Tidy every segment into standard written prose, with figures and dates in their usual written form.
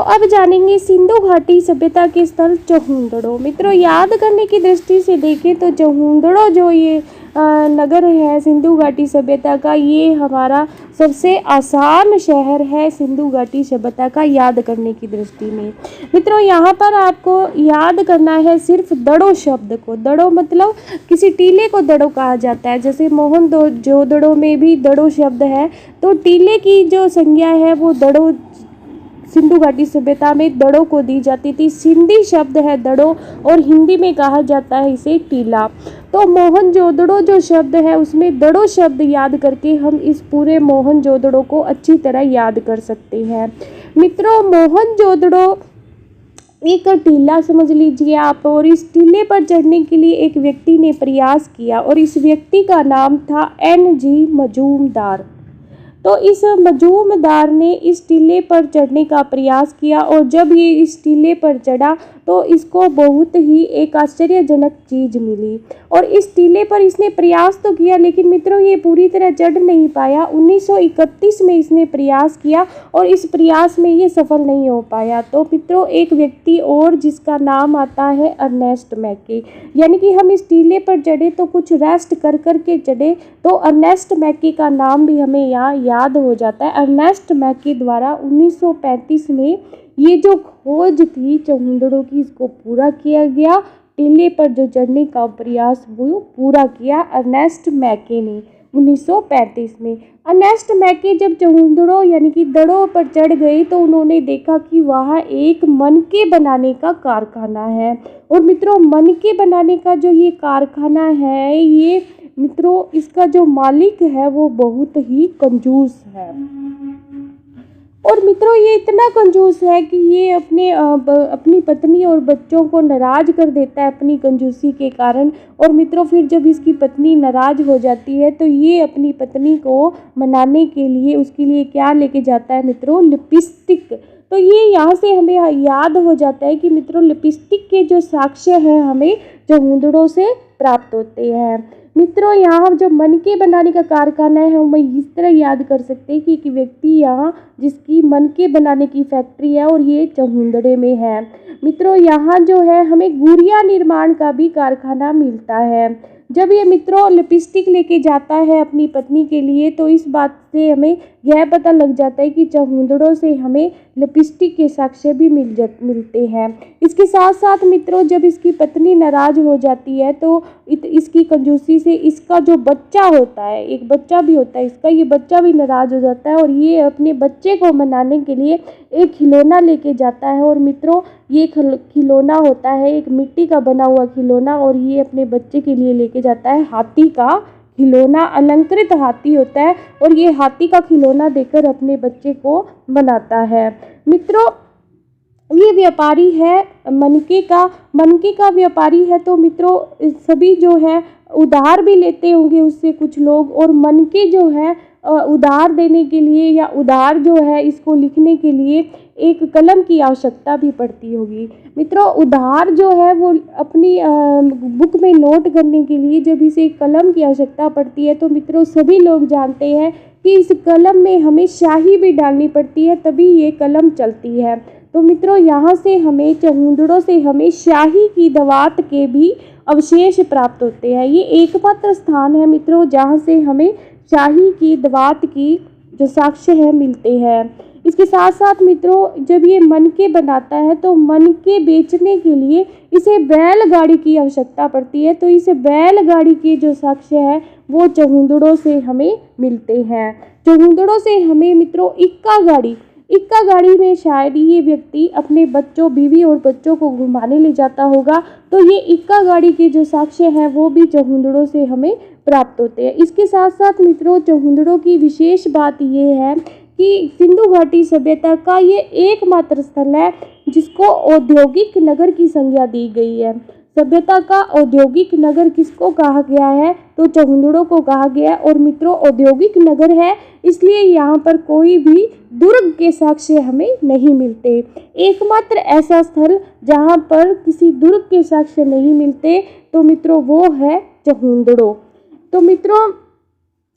अब जानेंगे सिंधु घाटी सभ्यता के स्थल चहुंदड़ो। मित्रों, याद करने की दृष्टि से देखें तो चहुंदड़ो जो ये नगर है सिंधु घाटी सभ्यता का, ये हमारा सबसे आसान शहर है सिंधु घाटी सभ्यता का याद करने की दृष्टि में। मित्रों, यहाँ पर आपको याद करना है सिर्फ दड़ो शब्द को। दड़ो मतलब किसी टीले को दड़ो कहा जाता है। जैसे मोहनजोदड़ो में भी दड़ो शब्द है, तो टीले की जो संज्ञा है वो दड़ो सिंधु घाटी सभ्यता में दड़ों को दी जाती थी। सिंधी शब्द है दड़ो और हिंदी में कहा जाता है इसे टीला। तो मोहनजोदड़ो जो शब्द है उसमें दड़ो शब्द याद करके हम इस पूरे मोहनजोदड़ो को अच्छी तरह याद कर सकते हैं। मित्रों, मोहनजोदड़ो एक टीला समझ लीजिए आप, और इस टीले पर चढ़ने के लिए एक व्यक्ति ने प्रयास किया और इस व्यक्ति का नाम था NG मजूमदार। तो इस मजूमदार ने इस टीले पर चढ़ने का प्रयास किया और जब ये इस टीले पर चढ़ा तो इसको बहुत ही एक आश्चर्यजनक चीज़ मिली। और इस टीले पर इसने प्रयास तो किया, लेकिन मित्रों ये पूरी तरह चढ़ नहीं पाया। 1931 में इसने प्रयास किया और इस प्रयास में ये सफल नहीं हो पाया। तो मित्रों, एक व्यक्ति और जिसका नाम आता है अर्नेस्ट मैके, यानी कि हम इस टीले पर चढ़े तो कुछ रेस्ट कर कर के चढ़े, तो अर्नेस्ट मैके का नाम भी हमें यहाँ याद हो जाता है। अर्नेस्ट मैके द्वारा 1935 में ये जो खोज थी चहुंदड़ो की, इसको पूरा किया गया। टीले पर जो चढ़ने का प्रयास वो पूरा किया अर्नेस्ट मैके ने 1935 में। अर्नेस्ट मैके जब चहुंदड़ो यानी कि दड़ों पर चढ़ गए तो उन्होंने देखा कि वहाँ एक मनके बनाने का कारखाना है। और मित्रों, मनके बनाने का जो ये कारखाना है, ये मित्रों इसका जो मालिक है वो बहुत ही कंजूस है। और मित्रों, ये इतना कंजूस है कि ये अपनी पत्नी और बच्चों को नाराज़ कर देता है अपनी कंजूसी के कारण। और मित्रों, फिर जब इसकी पत्नी नाराज़ हो जाती है तो ये अपनी पत्नी को मनाने के लिए उसके लिए क्या लेके जाता है मित्रों, लिपस्टिक। तो ये यहाँ से हमें याद हो जाता है कि मित्रों लिपस्टिक के जो साक्ष्य हैं हमें चहुंदड़ो से प्राप्त होते हैं। मित्रों, यहाँ जो मनके बनाने का कारखाना है हम इस तरह याद कर सकते हैं कि एक व्यक्ति यहाँ जिसकी मनके बनाने की फैक्ट्री है और ये चहुंदड़े में है। मित्रों, यहाँ जो है हमें गुड़िया निर्माण का भी कारखाना मिलता है। जब ये मित्रों लिपस्टिक लेके जाता है अपनी पत्नी के लिए तो इस बात से हमें यह पता लग जाता है कि चहुंदड़ो से हमें लिपस्टिक के साक्ष्य भी मिलते हैं। इसके साथ साथ मित्रों, जब इसकी पत्नी नाराज़ हो जाती है तो इसकी कंजूसी से इसका जो बच्चा होता है, एक बच्चा भी होता है इसका, ये बच्चा भी नाराज़ हो जाता है और ये अपने बच्चे को मनाने के लिए एक खिलौना लेके जाता है। और मित्रों, ये खिलौना होता है एक मिट्टी का बना हुआ खिलौना और ये अपने बच्चे के लिए लेके जाता है हाथी का खिलौना। अलंकृत हाथी होता है और ये हाथी का खिलौना देकर अपने बच्चे को मनाता है। मित्रों, ये व्यापारी है मनके का व्यापारी है। तो मित्रों, सभी जो है उधार भी लेते होंगे उससे कुछ लोग, और मनके जो है उधार देने के लिए या उधार जो है इसको लिखने के लिए एक कलम की आवश्यकता भी पड़ती होगी। मित्रों, उधार जो है वो अपनी बुक में नोट करने के लिए जब इसे कलम की आवश्यकता पड़ती है तो मित्रों सभी लोग जानते हैं कि इस कलम में हमें स्याही भी डालनी पड़ती है तभी ये कलम चलती है। तो मित्रों, यहाँ से हमें चहुंदड़ो से हमें स्याही की दवात के भी अवशेष प्राप्त होते हैं। ये एकमात्र स्थान है मित्रों जहाँ से हमें स्याही की दवात की जो साक्ष्य है मिलते हैं। इसके साथ साथ मित्रों, जब ये मनके बनाता है तो मनके बेचने के लिए इसे बैलगाड़ी की आवश्यकता पड़ती है। तो इस बैलगाड़ी के जो साक्ष्य है वो चहुंदड़ो से हमें मिलते हैं। चहुंदड़ो से हमें मित्रों इक्का गाड़ी में शायद ये व्यक्ति अपने बच्चों, बीवी और बच्चों को घुमाने ले जाता होगा। तो ये इक्का गाड़ी के जो साक्ष्य हैं वो भी चहुंदड़ो से हमें प्राप्त होते हैं। इसके साथ साथ मित्रों, चहुंदड़ो की विशेष बात ये है कि सिंधु घाटी सभ्यता का ये एकमात्र स्थल है जिसको औद्योगिक नगर की संज्ञा दी गई है। सभ्यता का औद्योगिक नगर किसको कहा गया है, तो चहुंदड़ो को कहा गया। और मित्रों, औद्योगिक नगर है इसलिए यहाँ पर कोई भी दुर्ग के साक्ष्य हमें नहीं मिलते। एकमात्र ऐसा स्थल जहाँ पर किसी दुर्ग के साक्ष्य नहीं मिलते तो मित्रों वो है चहुंदड़ो। तो मित्रों,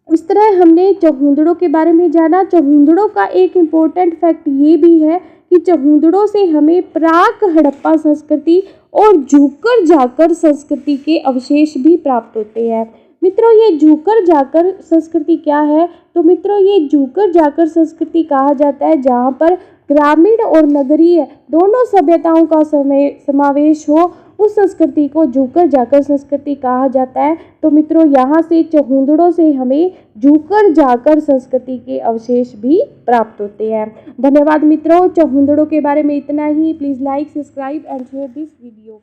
इस तरह हमने चहुंदड़ो के बारे में जाना। चहुंदड़ो का एक इम्पोर्टेंट फैक्ट ये भी है कि चहुंदड़ों से हमें प्राक हड़प्पा संस्कृति और झूकर जाकर संस्कृति के अवशेष भी प्राप्त होते हैं। मित्रों, ये झूकर जाकर संस्कृति क्या है? तो मित्रों, ये झूकर जाकर संस्कृति कहा जाता है जहाँ पर ग्रामीण और नगरीय दोनों सभ्यताओं का समावेश हो, उस संस्कृति को झूकर जाकर संस्कृति कहा जाता है। तो मित्रों, यहाँ से चहुंदड़ों से हमें झूकर जाकर संस्कृति के अवशेष भी प्राप्त होते हैं। धन्यवाद मित्रों। चहुंदड़ों के बारे में इतना ही। Please like, subscribe and share this video.